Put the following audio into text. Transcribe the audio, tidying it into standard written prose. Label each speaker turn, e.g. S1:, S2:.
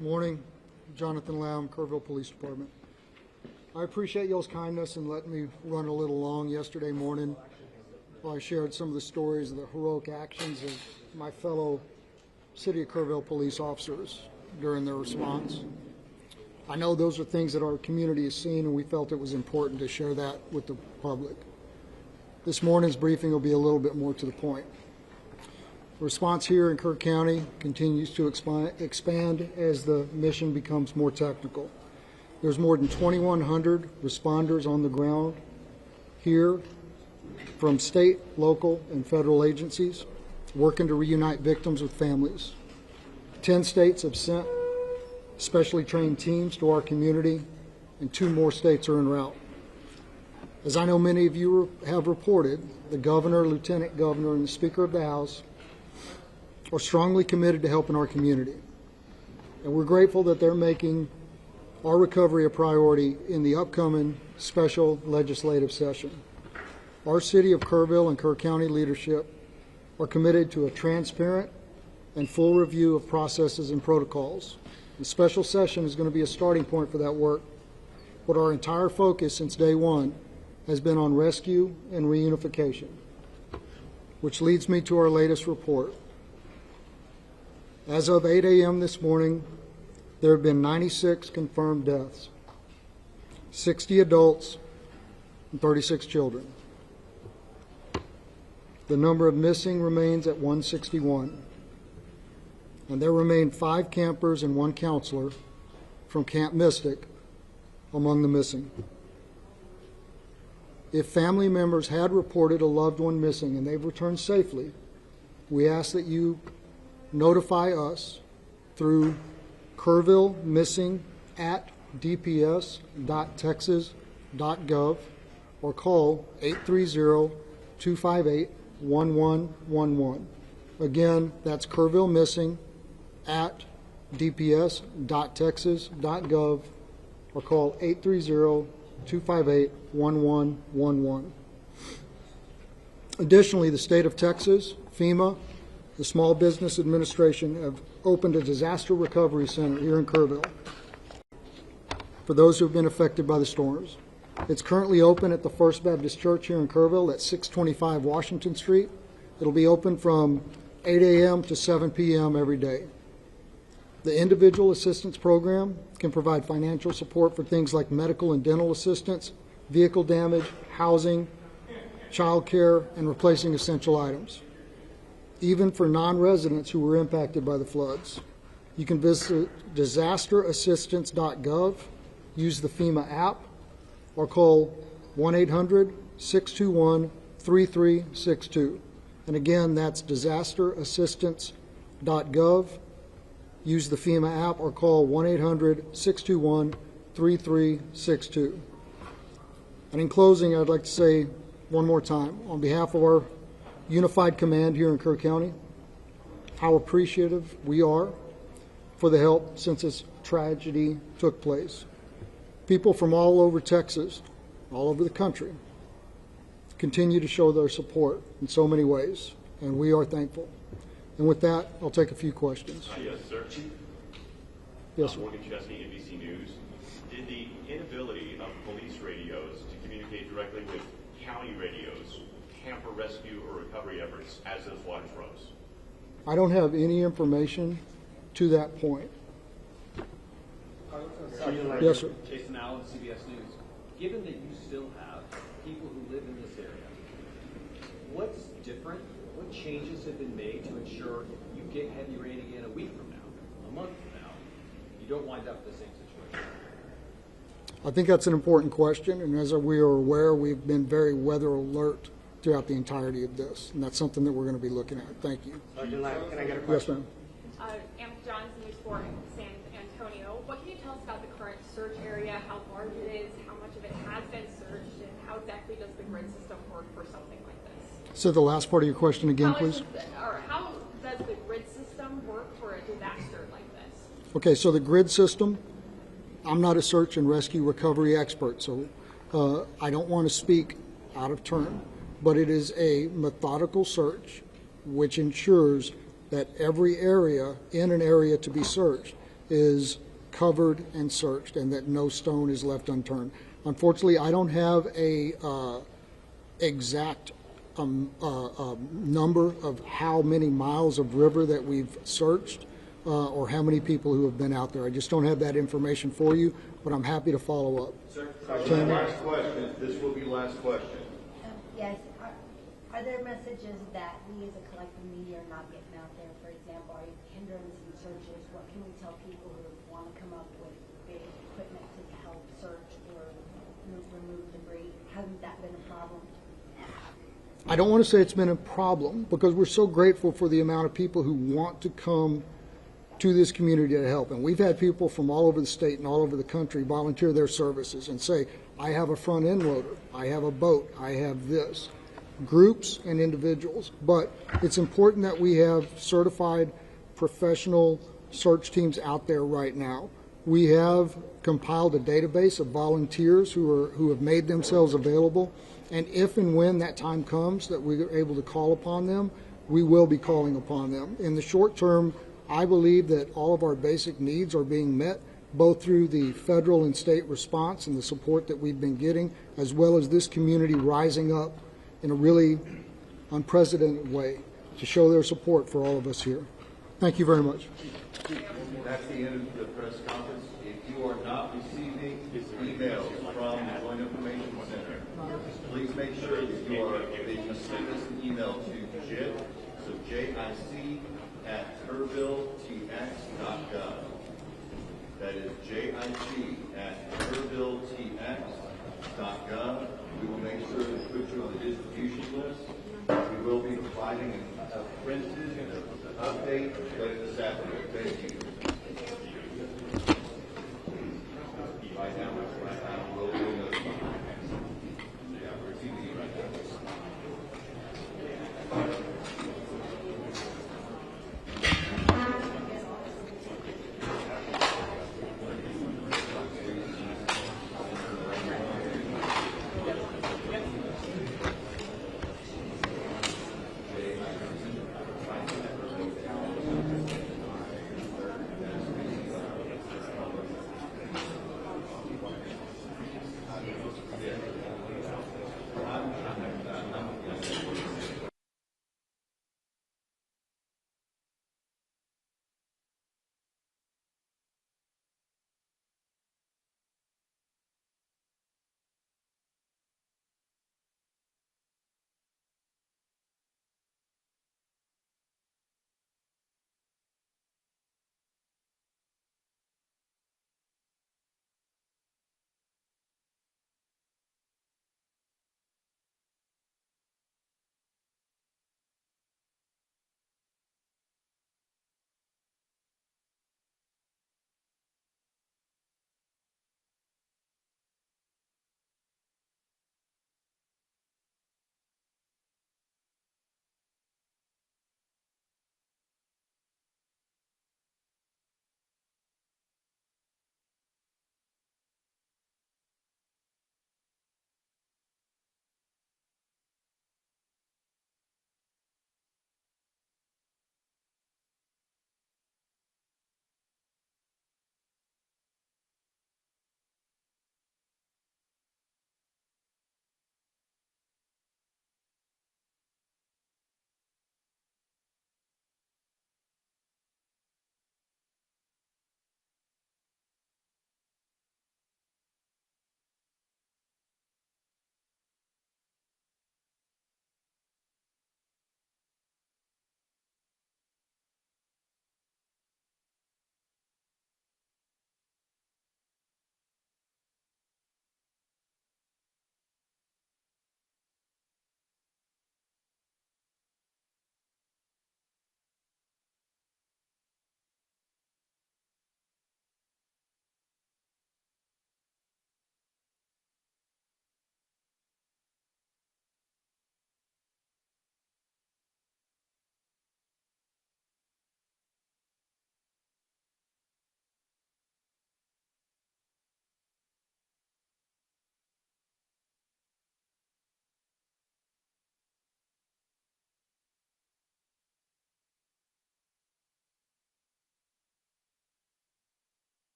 S1: Morning, Jonathan Lamb, Kerrville Police Department. I appreciate y'all's kindness in letting me run a little long yesterday morning while I shared some of the stories of the heroic actions of my fellow City of Kerrville police officers during their response. I know those are things that our community has seen, and we felt it was important to share that with the public. This morning's briefing will be a little bit more to the point. The response here in Kerr County continues to expand as the mission becomes more technical. There's more than 2,100 responders on the ground here from state, local, and federal agencies working to reunite victims with families. 10 states have sent specially trained teams to our community, and 2 more states are en route. As I know many of you have reported, the governor, lieutenant governor, and the Speaker of the House are strongly committed to helping our community. And we're grateful that they're making our recovery a priority in the upcoming special legislative session. Our City of Kerrville and Kerr County leadership are committed to a transparent and full review of processes and protocols. The special session is going to be a starting point for that work, but our entire focus since day one has been on rescue and reunification, which leads me to our latest report. As of 8 a.m. this morning, there have been 96 confirmed deaths, 60 adults, and 36 children. The number of missing remains at 161, and there remain 5 campers and 1 counselor from Camp Mystic among the missing. If family members had reported a loved one missing and they've returned safely, we ask that you notify us through kerrvillemissing@dps.texas.gov or call 830-258-1111. Again, that's kerrvillemissing@dps.texas.gov or call 830-258-1111. Additionally, the state of Texas, FEMA, the Small Business Administration have opened a disaster recovery center here in Kerrville for those who have been affected by the storms. It's currently open at the First Baptist Church here in Kerrville at 625 Washington Street. It'll be open from 8 a.m. to 7 p.m. every day. The Individual Assistance Program can provide financial support for things like medical and dental assistance, vehicle damage, housing, child care, and replacing essential items, even for non-residents who were impacted by the floods. You can visit disasterassistance.gov, use the FEMA app, or call 1-800-621-3362. And again, that's disasterassistance.gov, use the FEMA app, or call 1-800-621-3362. And in closing, I'd like to say one more time, on behalf of our Unified Command here in Kerr County, how appreciative we are for the help since this tragedy took place. People from all over Texas, all over the country, continue to show their support in so many ways, and we are thankful. And with that, I'll take a few questions.
S2: Yes, sir.
S1: Yes, sir.
S2: Morgan Chesney, NBC News. Did the inability of police radios to communicate directly with county radios hamper rescue or recovery efforts as those waters rose?
S1: I don't have any information to that point. Yes, sir.
S3: Jason Allen, CBS News. Given that you still have people who live in this area, what's different? What changes have been made to ensure you get heavy rain again a week from now, a month from now, you don't wind up in the same situation?
S1: I think that's an important question, and as we are aware, we've been very weather alert throughout the entirety of this, and that's something that we're going to be looking at. Thank you.
S4: Sergeant Lyle, can I get a
S1: Yes,
S4: question?
S1: ma'am.
S5: Am Johnson, News 4 in San Antonio. What can you tell us about the current search area, how large it is, how much of it has been searched, and how exactly does the grid system work for something like this?
S1: So the last part of your question again, please.
S5: How does the grid system work for a disaster like this?
S1: Okay, so the grid system, I'm not a search and rescue recovery expert, so I don't want to speak out of turn, but it is a methodical search which ensures that every area in an area to be searched is covered and searched, and that no stone is left unturned. Unfortunately, I don't have a exact number of how many miles of river that we've searched or how many people who have been out there. I just don't have that information for you, but I'm happy to follow up.
S3: Sir,
S4: Last question. This will be last question.
S6: Yes. Are there messages that we as a collective media are not getting out there? For example, are you hindering some searches? What can we tell people who want to come up with big equipment to help search or remove debris? Hasn't that been a problem?
S1: I don't want to say it's been a problem because we're so grateful for the amount of people who want to come to this community to help. And we've had people from all over the state and all over the country volunteer their services and say, I have a front end loader, I have a boat, I have this. Groups and individuals. But it's important that we have certified professional search teams out there right now. We have compiled a database of volunteers who have made themselves available. And if and when that time comes that we are able to call upon them, we will be calling upon them. In the short term, I believe that all of our basic needs are being met, both through the federal and state response and the support that we've been getting, as well as this community rising up in a really unprecedented way to show their support for all of us here. Thank you very much.
S4: That's the end of the press conference. If you are not receiving emails from the Joint Information Center, please make sure that you are send us an email to JIC, so JIC at kerrville.tx.gov. That is JIC at kerrville.tx.gov. We will make sure to put you on the distribution list. We will be providing a printed update later this afternoon. Thank you.